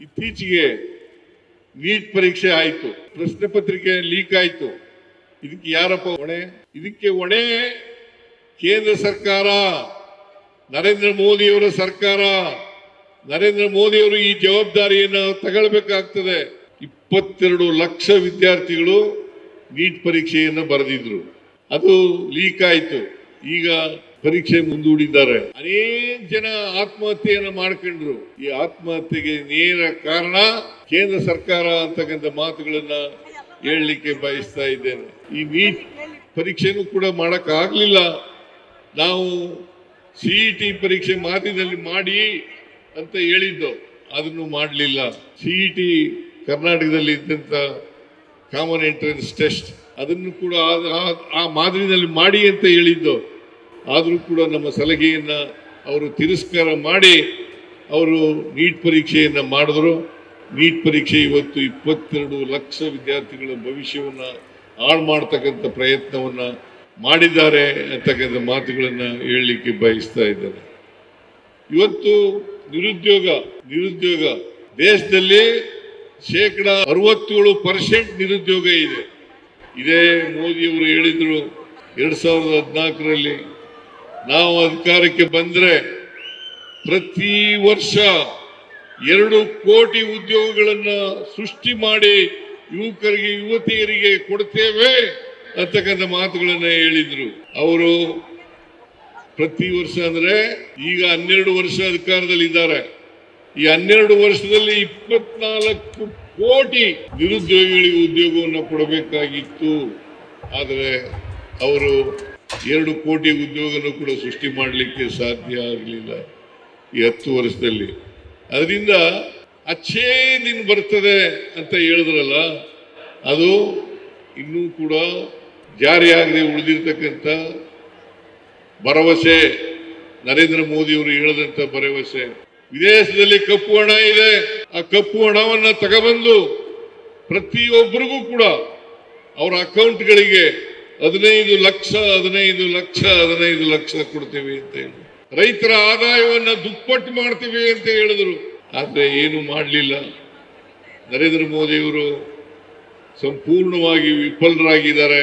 ಇತ್ತೀಚೆಗೆ ನೀಟ್ ಪರೀಕ್ಷೆ ಆಯಿತು, ಪ್ರಶ್ನೆ ಪತ್ರಿಕೆ ಲೀಕ್ ಆಯಿತು. ಇದಕ್ಕೆ ಯಾರಪ್ಪ ಹೊಣೆ? ಇದಕ್ಕೆ ಹೊಣೆ ಕೇಂದ್ರ ಸರ್ಕಾರ, ನರೇಂದ್ರ ಮೋದಿಯವರ ಸರ್ಕಾರ. ನರೇಂದ್ರ ಮೋದಿಯವರು ಈ ಜವಾಬ್ದಾರಿಯನ್ನು ತಗೊಳ್ಬೇಕಾಗ್ತದೆ. 22 ಲಕ್ಷ ವಿದ್ಯಾರ್ಥಿಗಳು ನೀಟ್ ಪರೀಕ್ಷೆಯನ್ನು ಬರೆದಿದ್ರು, ಅದು ಲೀಕ್ ಆಯಿತು. ಈಗ ಪರೀಕ್ಷೆ ಮುಂದೂಡಿದ್ದಾರೆ. ಅನೇಕ ಜನ ಆತ್ಮಹತ್ಯೆಯನ್ನು ಮಾಡ್ಕೊಂಡ್ರು. ಈ ಆತ್ಮಹತ್ಯೆಗೆ ನೇರ ಕಾರಣ ಕೇಂದ್ರ ಸರ್ಕಾರ ಅಂತಕ್ಕಂಥ ಮಾತುಗಳನ್ನ ಹೇಳಲಿಕ್ಕೆ ಬಯಸ್ತಾ ಇದ್ದೇನೆ. ಈ ನೀಟ್ ಪರೀಕ್ಷೆನೂ ಕೂಡ ಮಾಡಕ್ ಆಗ್ಲಿಲ್ಲ. ನಾವು CET ಪರೀಕ್ಷೆ ಮಾತಿನಲ್ಲಿ ಮಾಡಿ ಅಂತ ಹೇಳಿದ್ದು, ಅದನ್ನು ಮಾಡಲಿಲ್ಲ. CET ಕರ್ನಾಟಕದಲ್ಲಿ ಇದ್ದಂತ ಕಾಮನ್ ಎಂಟ್ರೆನ್ಸ್ ಟೆಸ್ಟ್, ಅದನ್ನು ಕೂಡ ಆ ಮಾದರಿನಲ್ಲಿ ಮಾಡಿ ಅಂತ ಹೇಳಿದ್ದು. ಆದರೂ ಕೂಡ ನಮ್ಮ ಸಲಹೆಯನ್ನ ಅವರು ತಿರಸ್ಕಾರ ಮಾಡಿ ಅವರು ನೀಟ್ ಪರೀಕ್ಷೆಯನ್ನ ಮಾಡಿದ್ರು. ನೀಟ್ ಪರೀಕ್ಷೆ ಇವತ್ತು 22 ಲಕ್ಷ ವಿದ್ಯಾರ್ಥಿಗಳ ಭವಿಷ್ಯವನ್ನ ಹಾಳು ಮಾಡ್ತಕ್ಕಂಥ ಪ್ರಯತ್ನವನ್ನ ಮಾಡಿದ್ದಾರೆ ಅಂತಕ್ಕಂಥ ಮಾತುಗಳನ್ನ ಹೇಳಲಿಕ್ಕೆ ಬಯಸ್ತಾ ಇದ್ದಾರೆ. ಇವತ್ತು ನಿರುದ್ಯೋಗ ದೇಶದಲ್ಲಿ 67% ನಿರುದ್ಯೋಗ ಇದೆ. ಇದೇ ಮೋದಿಯವರು ಹೇಳಿದ್ರು 2014ರಲ್ಲಿ ನಾವು ಅಧಿಕಾರಕ್ಕೆ ಬಂದ್ರೆ ಪ್ರತಿ ವರ್ಷ 2 ಕೋಟಿ ಉದ್ಯೋಗಗಳನ್ನ ಸೃಷ್ಟಿ ಮಾಡಿ ಯುವಕರಿಗೆ ಯುವತಿಯರಿಗೆ ಕೊಡ್ತೇವೆ ಅಂತಕ್ಕಂಥ ಮಾತುಗಳನ್ನ ಹೇಳಿದ್ರು. ಅವರು ಪ್ರತಿ ವರ್ಷ ಅಂದ್ರೆ ಈಗ 12 ವರ್ಷ ಅಧಿಕಾರದಲ್ಲಿ ಇದ್ದಾರೆ. ಈ 12 ವರ್ಷದಲ್ಲಿ 24 ಕೋಟಿ ನಿರುದ್ಯೋಗಿಗಳಿಗೆ ಉದ್ಯೋಗವನ್ನು ಕೊಡಬೇಕಾಗಿತ್ತು. ಆದರೆ ಅವರು 2 ಕೋಟಿ ಉದ್ಯೋಗನೂ ಕೂಡ ಸೃಷ್ಟಿ ಮಾಡಲಿಕ್ಕೆ ಸಾಧ್ಯ ಆಗಲಿಲ್ಲ ಈ 10 ವರ್ಷದಲ್ಲಿ. ಅದರಿಂದ ಅಚ್ಚೇ ದಿನ ಬರ್ತದೆ ಅಂತ ಹೇಳಿದ್ರಲ್ಲ, ಅದು ಇನ್ನೂ ಕೂಡ ಜಾರಿಯಾಗದೆ ಉಳಿದಿರ್ತಕ್ಕಂಥ ಭರವಸೆ, ನರೇಂದ್ರ ಮೋದಿಯವರು ಹೇಳಿದಂತ ಭರವಸೆ. ವಿದೇಶದಲ್ಲಿ ಕಪ್ಪು ಹಣ ಇದೆ, ಆ ಕಪ್ಪು ಹಣವನ್ನ ತಗೊಬಂದು ಪ್ರತಿಯೊಬ್ಬರಿಗೂ ಕೂಡ ಅವರ ಅಕೌಂಟ್ಗಳಿಗೆ 15 ಲಕ್ಷ ಕೊಡ್ತೀವಿ ಅಂತ ಹೇಳಿ, ರೈತರ ಆದಾಯವನ್ನ ದುಪ್ಪಟ್ಟು ಮಾಡ್ತೀವಿ ಅಂತ ಹೇಳಿದ್ರು. ಆದ್ರೆ ಏನು ಮಾಡಲಿಲ್ಲ. ನರೇಂದ್ರ ಮೋದಿಯವರು ಸಂಪೂರ್ಣವಾಗಿ ವಿಫಲರಾಗಿದ್ದಾರೆ.